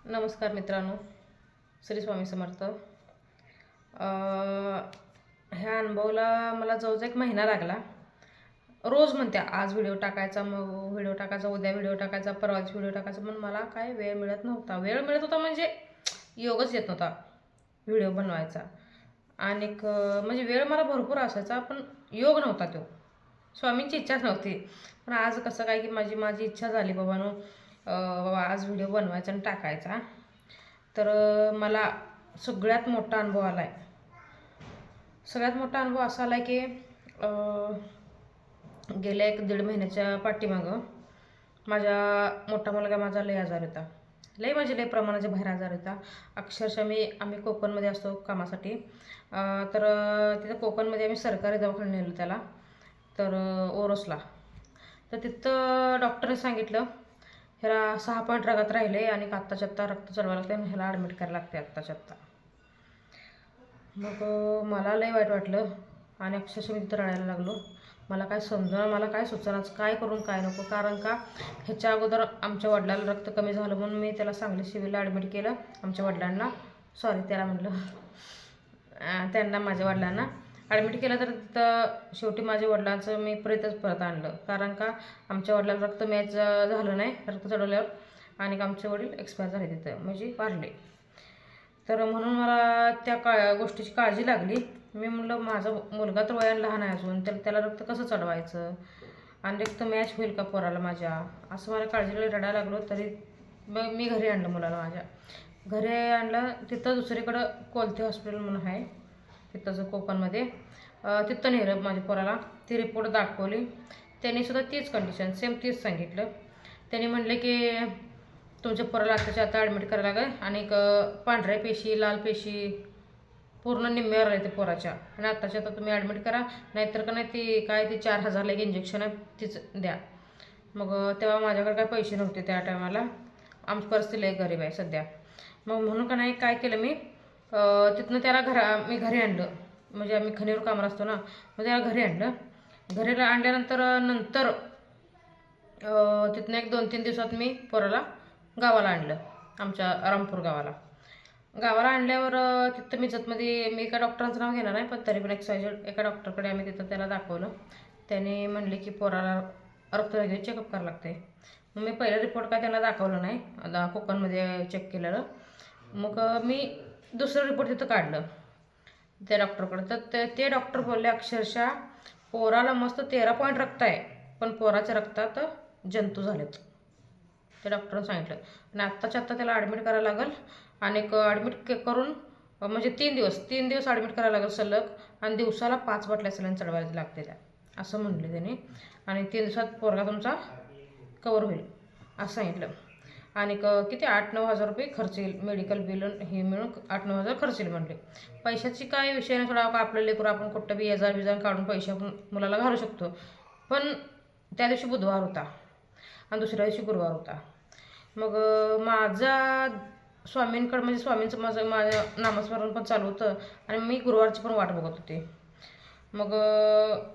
नमस्कार मित्रांनो, श्री स्वामी समर्थ. ह्या अनुभवाला मला जवळजवळ 1 महिना लागला. रोज म्हणते आज व्हिडिओ टाकायचा, मग व्हिडिओ टाकायचा, उद्या व्हिडिओ टाकायचा, परवाच व्हिडिओ टाकायचा, पण मला काय वेळ मिळत नव्हता. वेळ मिळत होता म्हणजे योगच येत नव्हता व्हिडिओ बनवायचा. आणि म्हणजे वेळ मला भरपूर असायचा, पण योग नव्हता तो. स्वामींची इच्छाच नव्हती. पण आज कसं काय की माझी इच्छा झाली बाबांनो, बाबा आज व्हिडिओ बनवायचा आणि टाकायचा. तर मला सगळ्यात मोठा अनुभव आला आहे. सगळ्यात मोठा अनुभव असा आला आहे की गेल्या 1-1.5 महिन्याच्या पाठीमागं माझा मोठा मुलगा माझा लय आजार होता. लय प्रमाणाच्या बाहेर आजार होता. अक्षरशः आम्ही कोकणमध्ये असतो कामासाठी. तर तिथं कोकणमध्ये आम्ही सरकारी दवाखान्यात नेलं त्याला, तर ओरोसला. तर तिथं डॉक्टरने सांगितलं ह्याला 6 पॉईंट रगत राहिले आणि आत्ताच्या आत्ता रक्त चढवायला लागते आणि ह्याला ॲडमिट करायला लागते आत्ताच्या आत्ता. मग मला लय वाईट वाटलं आणि अक्षरशः मी तिथं रडायला लागलो. मला काय समजणार, मला काय सुचनाच, काय करून काय नको. कारण का ह्याच्या अगोदर आमच्या वडिलाला रक्त कमी झालं म्हणून मी त्याला सांगली सिव्हिलला ॲडमिट केलं. आमच्या वडिलांना त्याला म्हटलं त्यांना, माझ्या वडिलांना ॲडमिट केलं. तर तिथं शेवटी माझ्या वडिलांचं मी परत आणलं. कारण का आमच्या वडिलांना रक्त मॅच झालं नाही रक्त चढवल्यावर, आणि आमचे वडील एक्सपायर झाले तिथं, म्हणजे वारले. तर म्हणून मला त्या गोष्टीची काळजी लागली. मी म्हटलं माझा मुलगा तर वयाने लहान आहे अजून, त्याला रक्त कसं चढवायचं आणि रक्त मॅच होईल का पोराला माझ्या, असं मला काळजीला रडायला लागलो. तरी मग मी घरी आणलं मुलाला, माझ्या घरी आणलं. तिथं दुसरीकडं कोलते हॉस्पिटल म्हणून आहे तिथंच कोकणमध्ये, तिथं नेलं माझ्या पोराला. ती रिपोर्ट दाखवली. त्यांनीसुद्धा तीच कंडिशन, सेम तीच सांगितलं. त्यांनी म्हटले की तुमच्या पोराला आत्ताच्या आता ॲडमिट करायला लागेल आणि पांढऱ्या पेशी, लाल पेशी पूर्ण निम्म्यावर आहे ते पोराच्या, आणि आत्ताच्या आता तुम्ही ॲडमिट करा, नाहीतर का नाही ती 4,000 एक इंजेक्शन आहे तीच द्या. मग तेव्हा माझ्याकडे काय पैसे नव्हते त्या टायमाला, आमची परिस्थिती लय गरीब आहे सध्या. मग म्हणून का नाही काय केलं मी, तिथनं त्याला मी घरी आणलं. म्हणजे आम्ही खनिवर कामाला असतो ना, मग त्याला घरी आणलं. घरी आणल्यानंतर तिथनं 1-2-3 दिवसात मी पोराला गावाला आणलं, आमच्या रामपूर गावाला आणल्यावर तिथं मिजतमध्ये, मी एका डॉक्टरांचं नाव घेणार नाही, पण तरी पण एका डॉक्टरकडे आम्ही तिथं त्याला दाखवलं. त्याने म्हणले की पोराला रक्त वगैरे चेकअप करावं लागते. मग मी पहिला रिपोर्ट काय त्यांना दाखवलं नाही, कोकणमध्ये चेक केलेलं. मग मी दुसरं रिपोर्ट तिथं काढलं त्या डॉक्टरकडं. तर ते डॉक्टर बोलले अक्षरशः पोराला मस्त 13 पॉईंट रक्त आहे, पण पोराच्या रक्तात जंतू झालेत, ते डॉक्टरने सांगितलं. आणि आत्ताच्या आत्ता त्याला ॲडमिट करायला लागेल, आणि ॲडमिट करून म्हणजे 3 दिवस ॲडमिट करायला लागेल सलग, आणि दिवसाला 5 बाटल्या सलाईन चढवायला लागते त्या, असं म्हणले त्याने. आणि 3 दिवसात पोरगा तुमचा कवर होईल असं सांगितलं. आणि किती 8-9 हजार रुपये खर्च येईल, मेडिकल बिल हे मिळून 8-9 हजार खर्च येईल म्हणले. पैशाची काय विषय नाही, थोडा आपलं लेकरू आपण कुठं बी बिजार काढून पैसे आपण मुलाला घालू शकतो. पण त्या दिवशी बुधवार होता आणि दुसऱ्या दिवशी गुरुवार होता. मग माझा स्वामींकडं, म्हणजे स्वामींचं माझ्या नामस्मरण पण चालू होतं, आणि मी गुरुवारची पण वाट बघत होते. मग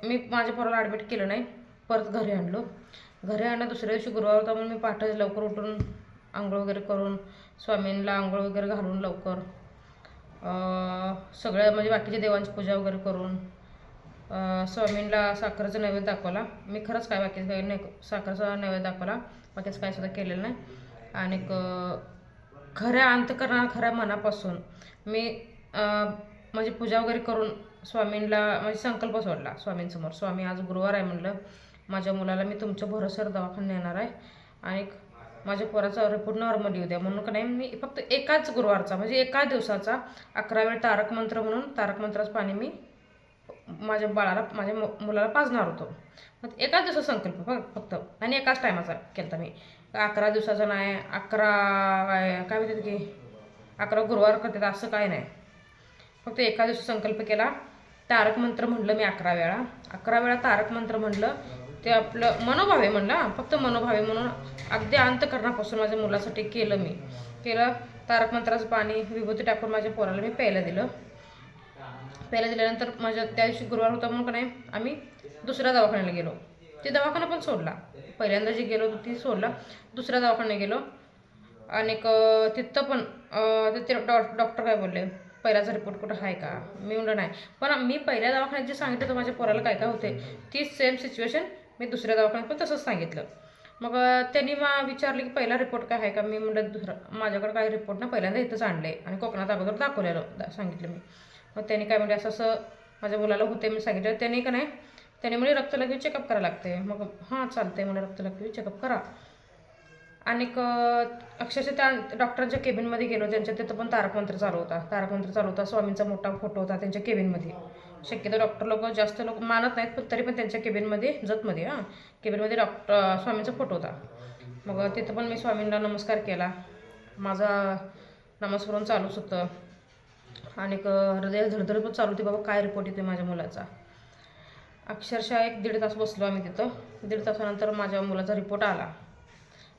मी माझ्या पोराला ॲडमिट केलं नाही, परत घरी आणलं. दुसऱ्या दिवशी गुरुवार होता म्हणून मी पहाटे लवकर उठून आंघोळ वगैरे करून, स्वामींना आंघोळ वगैरे घालून लवकर सगळ्या म्हणजे बाकीच्या देवांची पूजा वगैरे करून स्वामींना साखरेचा नैवेद्य दाखवला. मी खरंच काय बाकीचं काही नाही, साखरेचा नैवेद्य दाखवला, बाकीचं काय सुद्धा केलेलं नाही. आणि खऱ्या अंतकरणानं, खऱ्या मनापासून मी म्हणजे पूजा वगैरे करून स्वामींना म्हणजे संकल्प सोडला स्वामींसमोर. स्वामी आज गुरुवार आहे म्हणलं, माझ्या मुलाला मी तुमच्या भरोश्यावर दवाखान्यात नेणार आहे, आणि माझ्या पोराचा रिपोर्ट नॉर्मल येऊ द्या म्हणून का नाही, मी फक्त एकाच गुरुवारचा म्हणजे एका दिवसाचा 11 वेळ तारक मंत्र म्हणून तारक मंत्राचं पाणी मी माझ्या मुलाला पाजणार होतो. मग एकाच दिवसाचा संकल्प फक्त, आणि एकाच टायमाचा केला मी. 11 दिवसाचा नाही, 11 काय म्हणतात की 11 गुरुवार करतात असं काय नाही, फक्त एका दिवशी संकल्प केला. तारक मंत्र म्हटलं मी 11 वेळा तारक मंत्र म्हटलं. ते आपलं मनोभावे म्हणलं, फक्त मनोभावे म्हणून अगदी अंतकरणापासून माझ्या मुलासाठी केलं. तारक मंत्राचं पाणी विभूती टाकून माझ्या पोराला मी प्यायला दिल्यानंतर माझ्या त्या दिवशी गुरुवार होता म्हणून का नाही, आम्ही दुसऱ्या दवाखान्याला गेलो. ते दवाखाना पण सोडला, पहिल्यांदा जे गेलो होतो ती सोडला, दुसऱ्या दवाखान्यात गेलो. आणि तिथं पण ते डॉक्टर काय बोलले, पहिल्याचा रिपोर्ट कुठं आहे का? मी म्हणलं नाही. पण मी पहिल्या दवाखान्यात जे सांगितलं होतं माझ्या पोराला काय काय होते, तीच सेम सिच्युएशन मी दुसऱ्या दवाखान्यात पण तसंच सांगितलं. मग त्यांनी विचारले की पहिला रिपोर्ट काय आहे का? मी म्हणलं दुसरं माझ्याकडे काही रिपोर्ट ना पहिल्यांदा इथंच आणले आणि कोकणात अगोदर दाखवलेलं सांगितलं मी. मग त्यांनी काय म्हणजे असं असं माझ्या मुलाला होते मी सांगितलं. त्यांनी का नाही, त्यांनी म्हणजे रक्त लगेच चेकअप करायला लागते. मग हां चालतंय मला रक्त लगेच चेकअप करा. आणि अक्षरशः त्या डॉक्टरांच्या केबिनमध्ये गेलो, त्यांच्या तिथं पण तारक मंत्र चालू होता. स्वामींचा मोठा फोटो होता त्यांच्या केबिनमध्ये. शक्यतो डॉक्टर लोक जास्त लोक मानत नाहीत, पण तरी पण त्यांच्या केबिनमध्ये जतमध्ये केबिनमध्ये स्वामींचा फोटो होता. मग तिथं पण मी स्वामींना नमस्कार केला. माझा नामस्मरण चालूच होतं. आणि हृदय धडधड पण चालू होती, बाबा काय रिपोर्ट येते माझ्या मुलाचा. अक्षरशः 1-1.5 तास बसलो आम्ही तिथं. 1.5 तासानंतर माझ्या मुलाचा रिपोर्ट आला.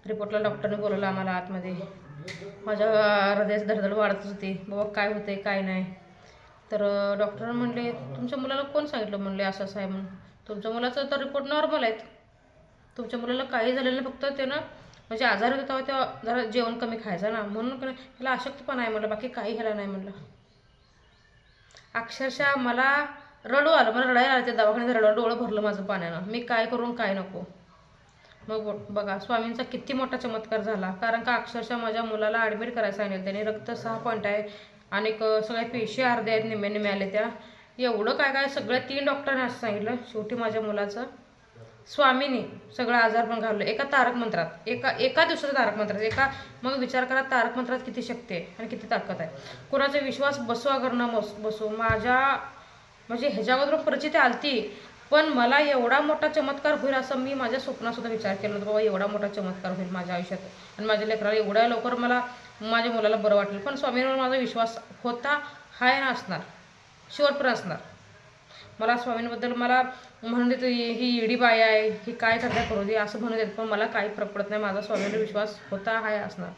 रिपोर्टला डॉक्टरने बोलवलं आम्हाला आतमध्ये. माझ्या हृदयाची धडधड वाढतच होती, बाबा काय होते काय नाही. तर डॉक्टर म्हणले, तुमच्या मुलाला कोण सांगितलं? म्हणले असं असं आहे म्हणून. तुमच्या मुलाचं तर रिपोर्ट नॉर्मल आहेत, तुमच्या मुलाला काही झालेलं नाही, फक्त त्यानं म्हणजे आजार होता तेव्हा जरा जेवण कमी खायचं ना, म्हणून त्याला अशक्तपणा आहे म्हणलं, बाकी काही ह्याला नाही म्हणलं. अक्षरशः मला रडू आलं, मला रडायला आलं. त्या दवाखान्यात रडू, डोळं भरलं माझं पाण्यानं. मी काय करून काय नको. मग बघा स्वामींचा किती मोठा चमत्कार झाला. कारण का अक्षरशः माझ्या मुलाला ॲडमिट करायला सांगितलं त्याने. रक्त 6 पॉईंट आहे आणि सगळ्या पेशी अर्ध्या आहेत, निम्मे आले त्या. एवढं काय काय सगळ्या 3 डॉक्टरांनी असं सांगितलं. शेवटी माझ्या मुलाचं स्वामींनी सगळं आजार पण घाललं एका तारक मंत्रात, एका दिवसाच्या तारक मंत्रात. मग विचार करा तारक मंत्रात किती शक्ती आहे आणि किती ताकद आहे. कुणाचा विश्वास बसवा करणं बसू. माझ्या म्हणजे ह्याच्यावर परिचिती आलती, पण मला एवढा मोठा चमत्कार होईल असं मी माझ्या स्वप्नातसुद्धा विचार केला नव्हता. बाबा एवढा मोठा चमत्कार होईल माझ्या आयुष्यात आणि माझ्या लेकराला एवढ्या लवकर मला माझ्या मुलाला बरं वाटेल. पण स्वामींवर माझा विश्वास होता, हाय ना असणार, शेवटपर्यंत असणार. मला स्वामींबद्दल मला म्हणून देतो ही इडी बाई आहे, ही काय करता करू दे असं म्हणून देत, पण मला काही फरक पडत नाही. माझा स्वामींवर विश्वास होता, हाय असणार.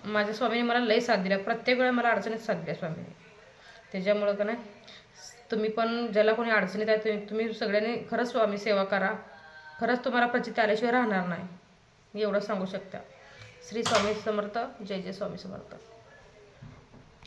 माझ्या स्वामीने मला लई साथ दिल्या, प्रत्येक वेळा मला अडचणीत साथ दिल्या स्वामीने. त्याच्यामुळं का नाही, तुम्ही पण ज्याला कोणी अडचणीत आहे तुम्ही सगळ्यांनी खरंच स्वामी सेवा करा. खरंच तुम्हाला प्रचिती आल्याशिवाय राहणार नाही, एवढं सांगू शकता. श्री स्वामी समर्थ. जय जय स्वामी समर्थ.